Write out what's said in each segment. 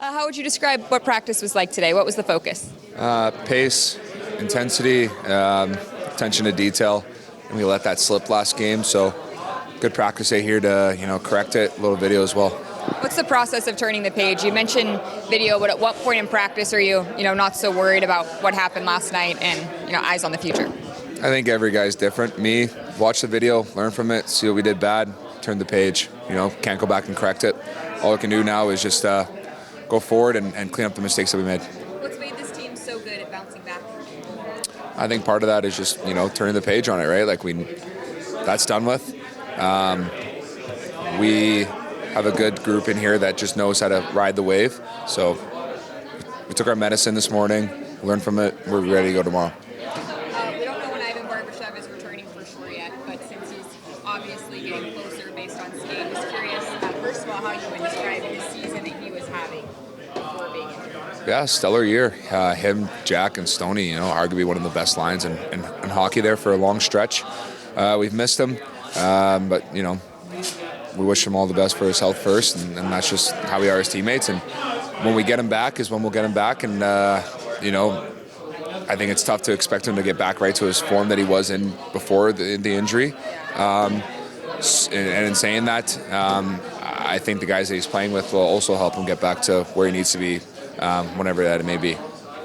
How would you describe what practice was like today? What was the focus? Pace, intensity, attention to detail, and we let that slip last game. So good practice day here to correct it. A little video as well. What's the process of turning the page? You mentioned video, but at what point in practice are you not so worried about what happened last night and eyes on the future? I think every guy's different. Me, watch the video, learn from it, see what we did bad, turn the page. Can't go back and correct it. All I can do now is just go forward and clean up the mistakes that we made. What's made this team so good at bouncing back? I think part of that is just turning the page on it, right? That's done with. We have a good group in here that just knows how to ride the wave. So we took our medicine this morning, learned from it. We're ready to go tomorrow. We don't know when Ian Barrie is returning for sure yet, but since he's obviously getting closer based on skating, just curious, first of all, how you would describe the season that he was having before being injured. Yeah, stellar year. Him, Jack, and Stoney, arguably one of the best lines in hockey there for a long stretch. We've missed him, but, we wish him all the best for his health first, and that's just how we are as teammates. And when we get him back is when we'll get him back. And, I think it's tough to expect him to get back right to his form that he was in before the injury. And in saying that, I think the guys that he's playing with will also help him get back to where he needs to be, whenever that it may be.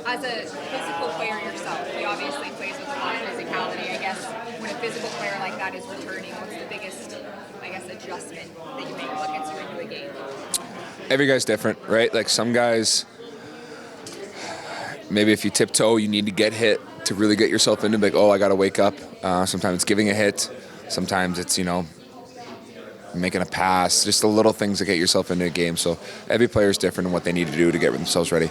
As a physical player yourself, he obviously plays with a lot of physicality. I guess when a physical player like that is returning, what's the biggest, adjustment that you make? What gets you into a game? Every guy's different, right? Some guys, maybe if you tiptoe, you need to get hit to really get yourself into I got to wake up. Sometimes it's giving a hit. Sometimes it's, making a pass. Just the little things that get yourself into a game. So every player is different in what they need to do to get themselves ready.